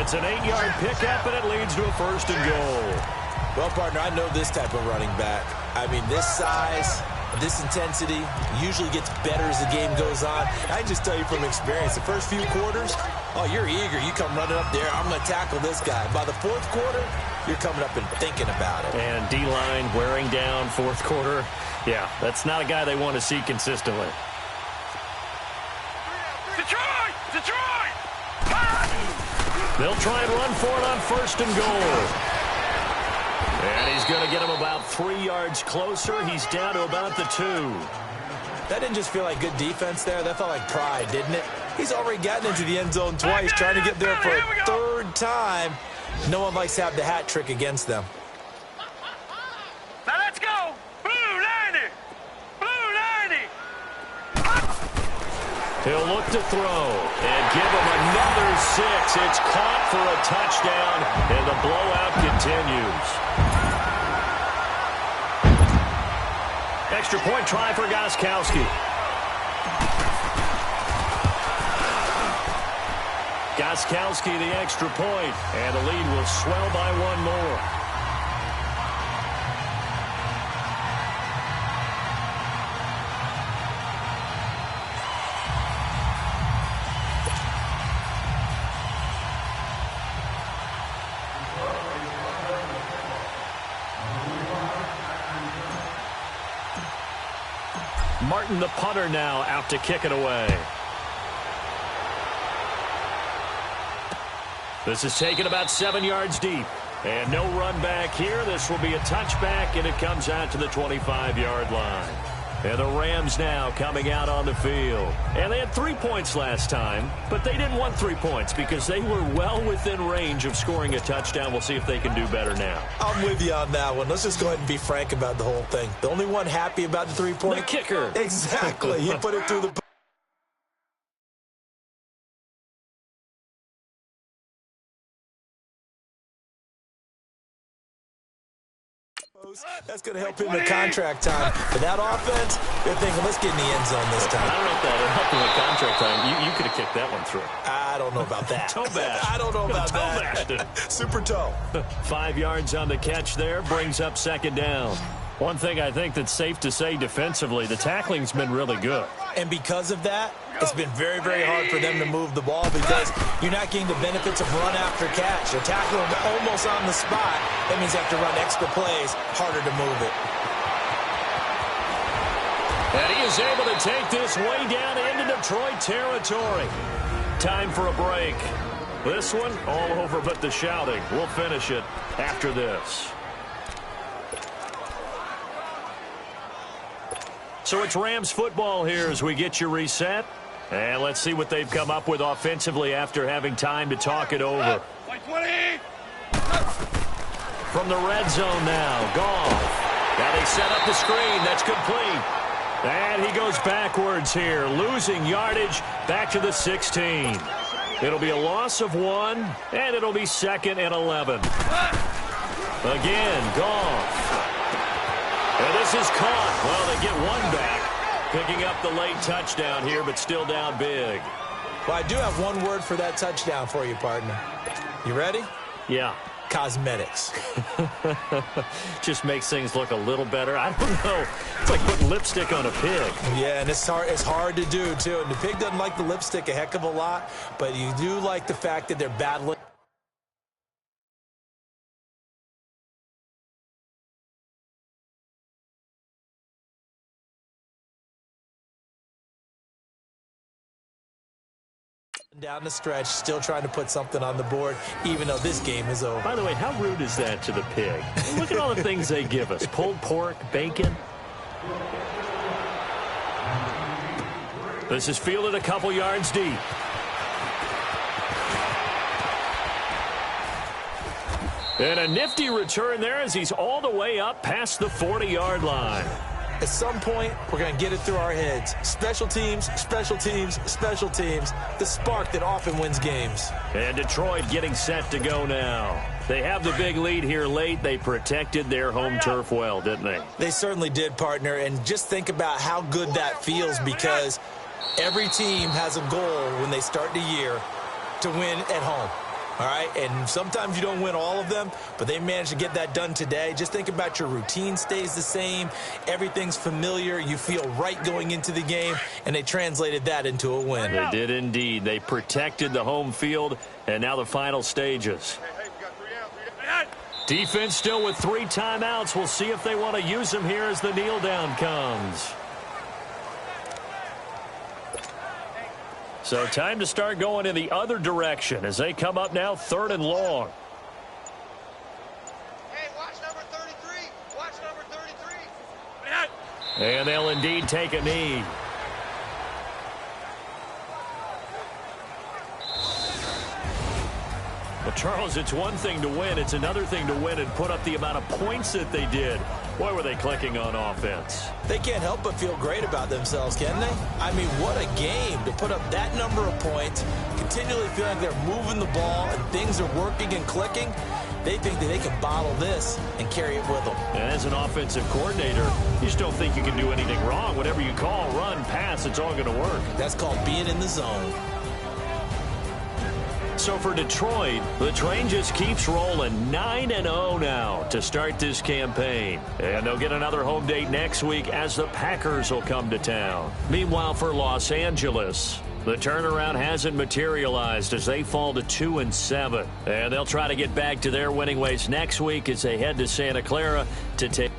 It's an 8-yard pickup, and it leads to a first and goal. Well, partner, I know this type of running back. I mean, this size, this intensity usually gets better as the game goes on. I can just tell you from experience, the first few quarters, oh, you're eager. You come running up there, I'm going to tackle this guy. By the fourth quarter, you're coming up and thinking about it. And D-line wearing down fourth quarter. Yeah, that's not a guy they want to see consistently. Detroit! Detroit! They'll try and run for it on first and goal. And he's going to get him about 3 yards closer. He's down to about the 2. That didn't just feel like good defense there. That felt like pride, didn't it? He's already gotten into the end zone twice, trying to get there for a 3rd time. No one likes to have the hat trick against them. Now let's go! Blue 90! Blue 90! He'll look to throw and give him another 6. It's caught for a touchdown, and the blowout continues. Extra point try for Gostkowski. Gostkowski the extra point, and the lead will swell by 1 more. Martin, the punter, now out to kick it away. This is taken about 7 yards deep. And no run back here. This will be a touchback, and it comes out to the 25-yard line. And the Rams now coming out on the field. And they had 3 points last time, but they didn't want 3 points because they were well within range of scoring a touchdown. We'll see if they can do better now. I'm with you on that one. Let's just go ahead and be frank about the whole thing. The only one happy about the 3-point... The kicker. Exactly. He put it through the... That's going to help him with contract time. For that offense, they're thinking, let's get in the end zone this time. I don't know if that helped him with contract time. You could have kicked that one through. I don't know about that. Toe bash. I don't know about that. Super toe. 5 yards on the catch there, brings up second down. One thing I think that's safe to say defensively, the tackling's been really good. And because of that, it's been very, very hard for them to move the ball because you're not getting the benefits of run after catch. You're tackling almost on the spot. That means you have to run extra plays, harder to move it. And he is able to take this way down into Detroit territory. Time for a break. This one, all over but the shouting. We'll finish it after this. So it's Rams football here as we get you reset. And let's see what they've come up with offensively after having time to talk it over. From the red zone now, Goff. Now they set up the screen. That's complete. And he goes backwards here, losing yardage back to the 16. It'll be a loss of 1, and it'll be 2nd and 11. Again, Goff. And this is caught. Well, they get one back, picking up the late touchdown here, but still down big. Well, I do have one word for that touchdown for you, partner. You ready? Yeah. Cosmetics. Just makes things look a little better. I don't know. It's like putting lipstick on a pig. Yeah, and it's hard to do, too. And the pig doesn't like the lipstick a heck of a lot, but you do like the fact that they're battling. Down the stretch, still trying to put something on the board, even though this game is over. By the way, how rude is that to the pig? Look at all the things they give us. Pulled pork, bacon. This is fielded a couple yards deep. And a nifty return there as he's all the way up past the 40-yard line. At some point, we're going to get it through our heads. Special teams, special teams, special teams. The spark that often wins games. And Detroit getting set to go now. They have the big lead here late. They protected their home turf well, didn't they? They certainly did, partner. And just think about how good that feels because every team has a goal when they start the year to win at home. All right, and sometimes you don't win all of them, but they managed to get that done today. Just think about your routine stays the same. Everything's familiar. You feel right going into the game, and they translated that into a win. They did indeed. They protected the home field, and now the final stages. Defense still with 3 timeouts. We'll see if they want to use them here as the kneel down comes. So time to start going in the other direction as they come up now 3rd and long. Hey, watch number 33. Watch number 33. And they'll indeed take a knee. Well, Charles, it's one thing to win. It's another thing to win and put up the amount of points that they did. Boy, were they clicking on offense. They can't help but feel great about themselves, can they? I mean, what a game to put up that number of points, continually feel like they're moving the ball and things are working and clicking. They think that they can bottle this and carry it with them. And as an offensive coordinator, you just don't think you can do anything wrong. Whatever you call, run, pass, it's all going to work. That's called being in the zone. So for Detroit, the train just keeps rolling 9-0 now to start this campaign. And they'll get another home date next week as the Packers will come to town. Meanwhile, for Los Angeles, the turnaround hasn't materialized as they fall to 2-7. And they'll try to get back to their winning ways next week as they head to Santa Clara to take